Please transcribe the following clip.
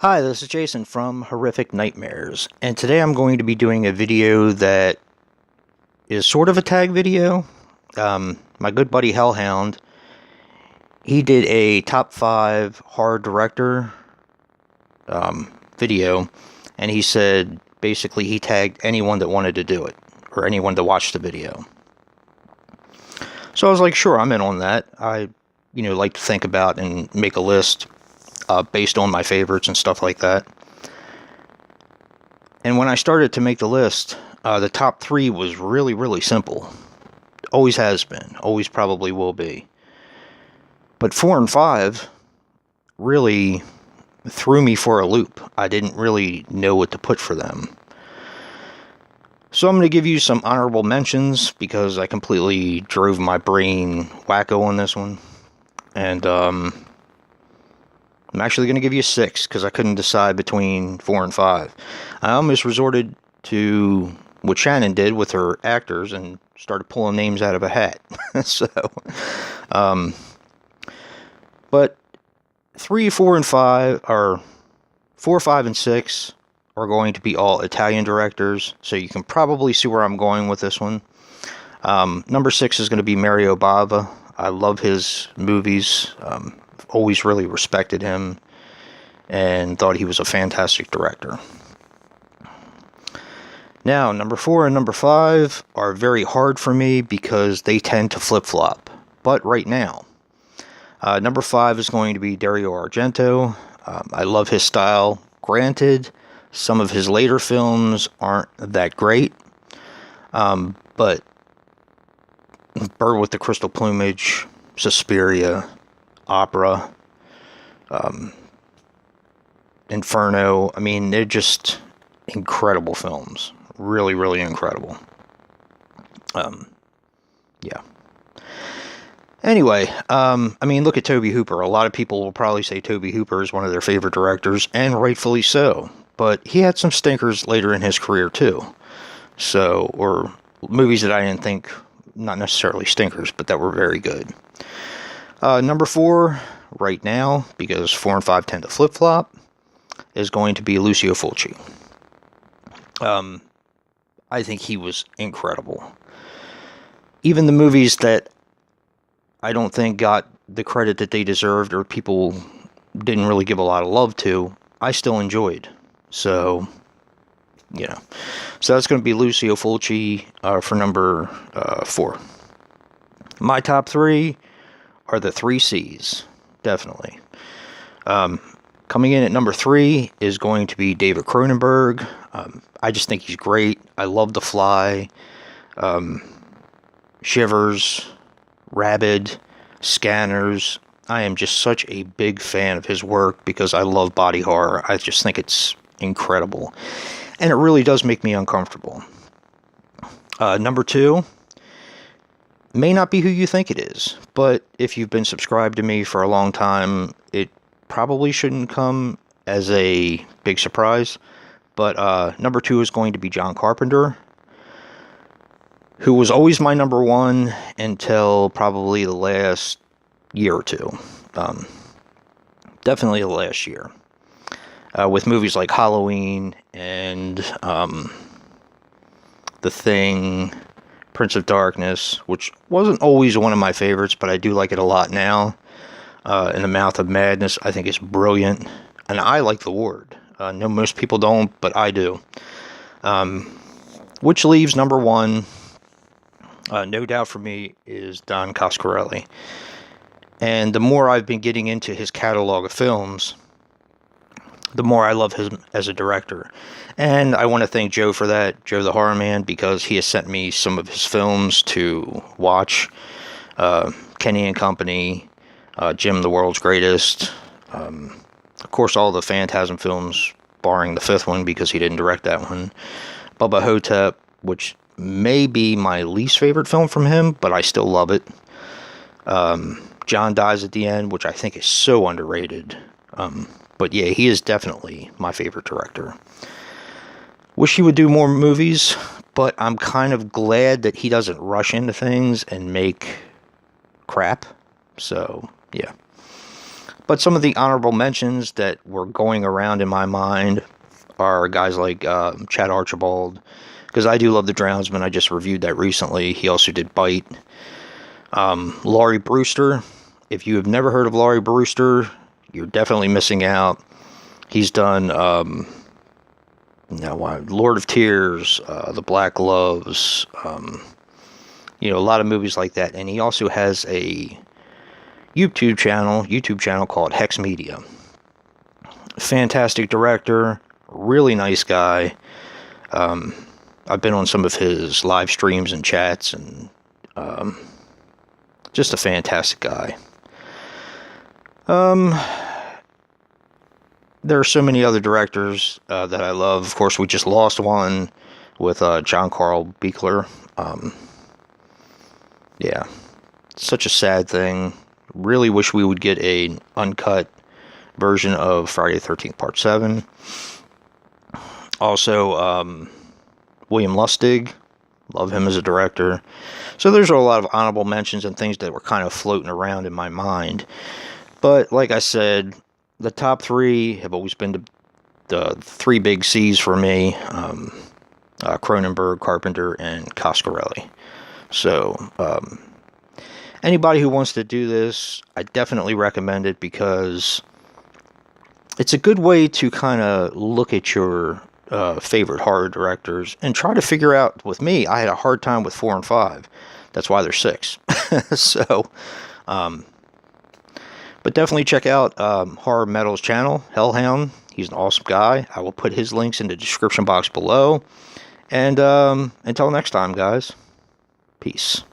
Hi, this is Jason from Horrific Nightmares, and today I'm going to be doing a video that is sort of a tag video. My good buddy Hellhound, he did a top 5 horror director video, and he said basically he tagged anyone that wanted to do it, or anyone to watch the video. So I was like, sure, I'm in on that. I, like to think about and make a list based on my favorites and stuff like that. And when I started to make the list, the top 3 was really, really simple. Always has been. Always probably will be. But 4 and 5 really threw me for a loop. I didn't really know what to put for them. So I'm going to give you some honorable mentions because I completely drove my brain wacko on this one. And I'm actually going to give you 6 because I couldn't decide between 4 and 5. I almost resorted to what Shannon did with her actors and started pulling names out of a hat. But 3, 4, and 5 are 4, 5, and 6 are going to be all Italian directors, so you can probably see where I'm going with this one. Number 6 is going to be Mario Bava. I love his movies. Always really respected him and thought he was a fantastic director. Now, number 4 and number 5 are very hard for me because they tend to flip-flop. But right now, number 5 is going to be Dario Argento. I love his style. Granted, some of his later films aren't that great. But Bird with the Crystal Plumage, Suspiria, Opera, Inferno. I mean, they're just incredible films. Really, really incredible. Yeah. Anyway, look at Tobe Hooper. A lot of people will probably say Tobe Hooper is one of their favorite directors, and rightfully so. But he had some stinkers later in his career, too. So, or movies that I didn't think, not necessarily stinkers, but that were very good. Number 4, right now, because 4 and 5 tend to flip-flop, is going to be Lucio Fulci. I think he was incredible. Even the movies that I don't think got the credit that they deserved, or people didn't really give a lot of love to, I still enjoyed. So, So that's going to be Lucio Fulci for number 4. My top 3 are the 3 C's, definitely. Coming in at number 3 is going to be David Cronenberg. I just think he's great. I love The Fly, Shivers, Rabid, Scanners. I am just such a big fan of his work because I love body horror. I just think it's incredible. And it really does make me uncomfortable. Number 2 may not be who you think it is, but if you've been subscribed to me for a long time, it probably shouldn't come as a big surprise. But number 2 is going to be John Carpenter, who was always my number 1 until probably the last year or two. Definitely the last year. With movies like Halloween and The Thing, Prince of Darkness, which wasn't always one of my favorites, but I do like it a lot now. In the Mouth of Madness, I think it's brilliant. And I like The Ward. No, most people don't, but I do. Which leaves number 1, no doubt for me, is Don Coscarelli. And the more I've been getting into his catalog of films, the more I love him as a director. And I want to thank Joe for that, Joe the Horror Man, because he has sent me some of his films to watch. Kenny and Company, Jim the World's Greatest, of course all the Phantasm films, barring the 5th one because he didn't direct that one. Bubba Hotep, which may be my least favorite film from him, but I still love it. John Dies at the End, which I think is so underrated. But yeah, he is definitely my favorite director. Wish he would do more movies, but I'm kind of glad that he doesn't rush into things and make crap. So, yeah. But some of the honorable mentions that were going around in my mind are guys like Chad Archibald, because I do love The Drownsman. I just reviewed that recently. He also did Bite. Laurie Brewster. If you have never heard of Laurie Brewster, you're definitely missing out. He's done Lord of Tears, The Black Gloves, a lot of movies like that. And he also has a YouTube channel called Hex Media. Fantastic director, really nice guy. I've been on some of his live streams and chats, and just a fantastic guy. There are so many other directors that I love. Of course, we just lost one with John Carl Buechler. Yeah, such a sad thing. Really wish we would get an uncut version of Friday the 13th Part 7. Also, William Lustig. Love him as a director. So there's a lot of honorable mentions and things that were kind of floating around in my mind. But like I said, the top three have always been the three big C's for me. Cronenberg, Carpenter, and Coscarelli. So, anybody who wants to do this, I definitely recommend it, because it's a good way to kind of look at your favorite horror directors and try to figure out. With me, I had a hard time with 4 and 5. That's why there's 6. So, but definitely check out Horror Metal's channel, Hellhound. He's an awesome guy. I will put his links in the description box below. And until next time, guys, peace.